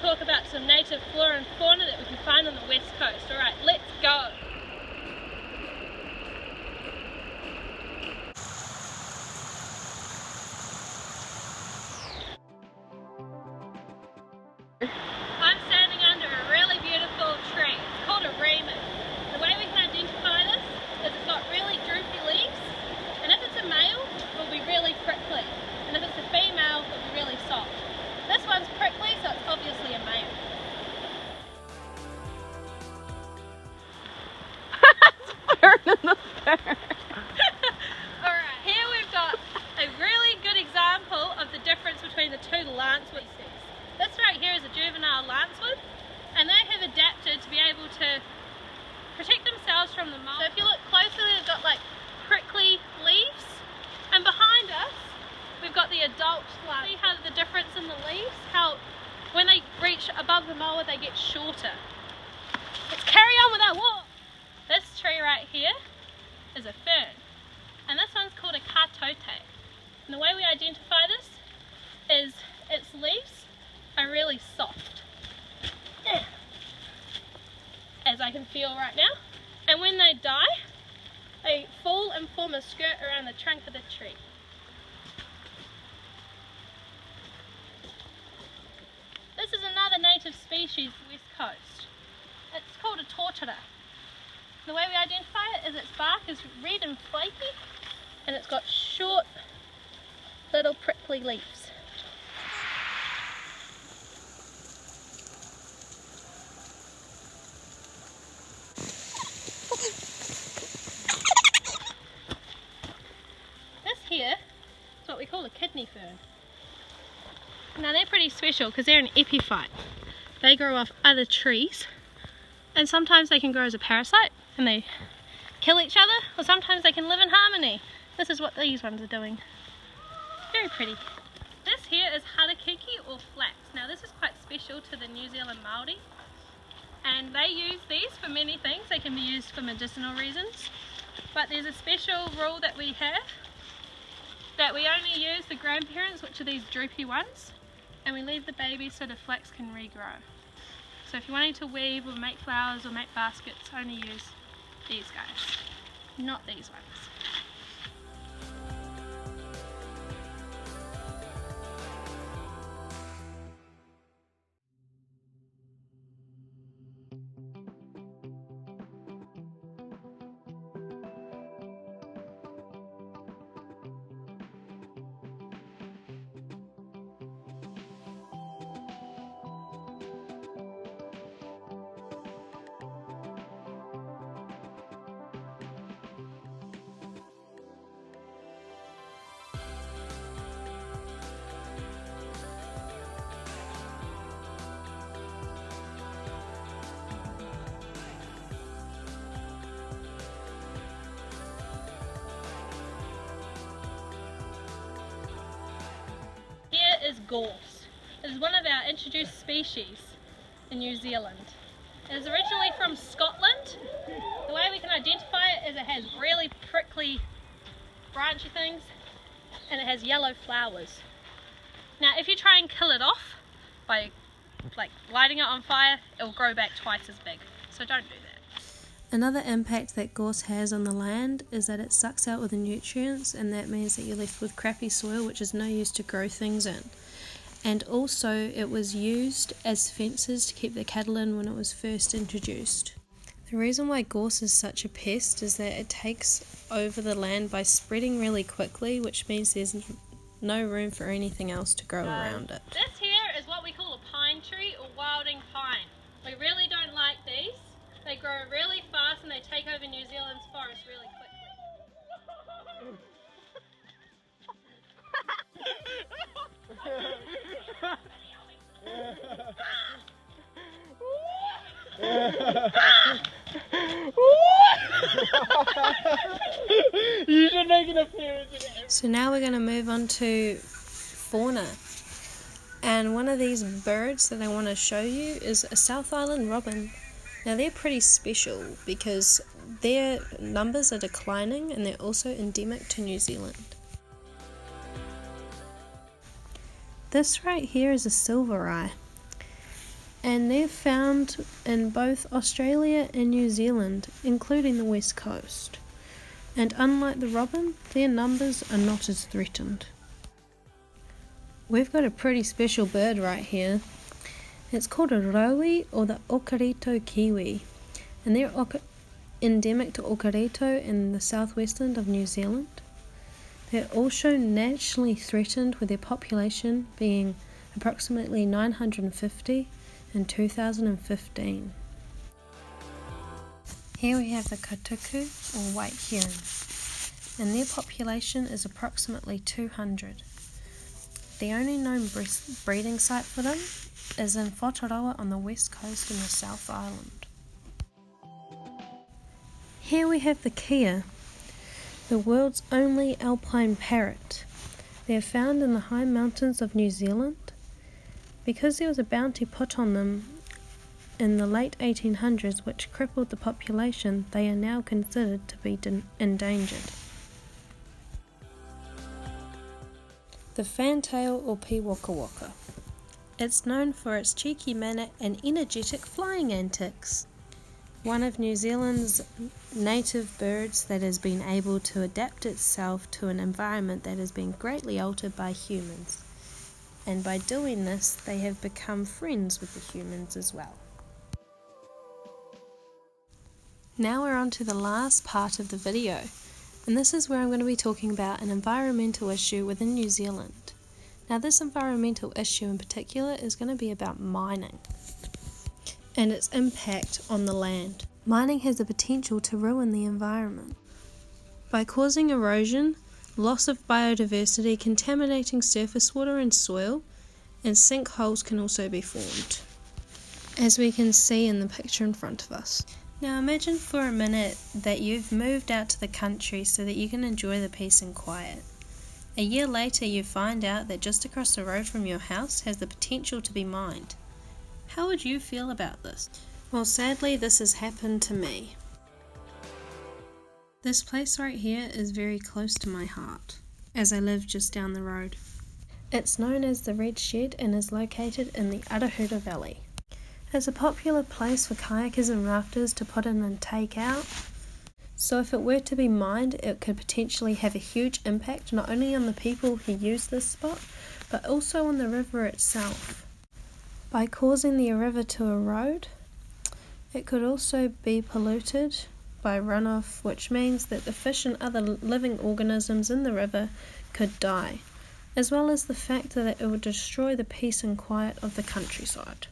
talk about some native flora and fauna that we can find on the west coast. Alright, let's go! I'm standing under a really beautiful tree. It's called a raymond. The way we can identify this is it's got really droopy leaves, and if it's a male, it will be really prickly, and if it's a female, it will be really soft. This one's prickly, so it's obviously a male. Alright, here we've got a really good example of the difference between the two lancewood species. This right here is a juvenile lancewood, and they have adapted to be able to protect themselves from the mold. So if you look closer, they've got like prickly leaves, and behind us we've got the adult flower. See how the difference in the leaves, how when they reach above the mold they get shorter. Let's carry on with our walk. This tree right here is a fern, and this one's called a katote. And the way we identify this is its leaves are really soft, as I can feel right now, and when they die they fall and form a skirt around the trunk of the tree. This is another native species west coast. It's called a tortora. The way we identify it is its bark is red and flaky, and it's got short little prickly leaves. This here is what we call a kidney fern. Now they're pretty special because they're an epiphyte. They grow off other trees, and sometimes they can grow as a parasite and they kill each other, or sometimes they can live in harmony. This is what these ones are doing. Very pretty. This here is harakeke or flax. Now this is quite special to the New Zealand Māori, and they use these for many things. They can be used for medicinal reasons, but there's a special rule that we have, that we only use the grandparents, which are these droopy ones, and we leave the babies so the flax can regrow. So if you're wanting to weave or make flowers or make baskets, only use these guys, not these ones. Is gorse. It is one of our introduced species in New Zealand. It is originally from Scotland. The way we can identify it is it has really prickly branchy things, and it has yellow flowers. Now if you try and kill it off by like lighting it on fire, it will grow back twice as big, so don't do that. Another impact that gorse has on the land is that it sucks out all the nutrients, and that means that you're left with crappy soil which is no use to grow things in. And also it was used as fences to keep the cattle in when it was first introduced. The reason why gorse is such a pest is that it takes over the land by spreading really quickly, which means there's no room for anything else to grow around it. This here is what we call a pine tree or wilding pine. We really don't like these. They grow really fast and they take over New Zealand's forest really quickly. You should make an appearance in it. So now we're going to move on to fauna. And one of these birds that I want to show you is a South Island robin. Now they're pretty special because their numbers are declining and they're also endemic to New Zealand. This right here is a silver eye. and they're found in both Australia and New Zealand, including the west coast. And unlike the robin, their numbers are not as threatened. We've got a pretty special bird right here. It's called a rowie, or the okarito kiwi, and they're endemic to Okarito in the southwestern of New Zealand. They're also naturally threatened, with their population being approximately 950 in 2015. Here we have the katuku, or white heron, and their population is approximately 200. The only known breeding site for them is in Whataroa on the west coast in the South Island. Here we have the kea, the world's only alpine parrot. They are found in the high mountains of New Zealand. Because there was a bounty put on them in the late 1800s which crippled the population, they are now considered to be endangered. The fantail, or piwakawaka. It's known for its cheeky manner and energetic flying antics. One of New Zealand's native birds that has been able to adapt itself to an environment that has been greatly altered by humans. And by doing this, they have become friends with the humans as well. Now we're on to the last part of the video, and this is where I'm going to be talking about an environmental issue within New Zealand. Now this environmental issue in particular is going to be about mining and its impact on the land. Mining has the potential to ruin the environment by causing erosion, loss of biodiversity, contaminating surface water and soil, and sinkholes can also be formed, as we can see in the picture in front of us. Now imagine for a minute that you've moved out to the country so that you can enjoy the peace and quiet. A year later you find out that just across the road from your house has the potential to be mined. How would you feel about this? Well, sadly this has happened to me. This place right here is very close to my heart, as I live just down the road. It's known as the Red Shed and is located in the Arahura Valley. It's a popular place for kayakers and rafters to put in and take out. So if it were to be mined, it could potentially have a huge impact not only on the people who use this spot, but also on the river itself. By causing the river to erode, it could also be polluted by runoff, which means that the fish and other living organisms in the river could die, as well as the fact that it would destroy the peace and quiet of the countryside.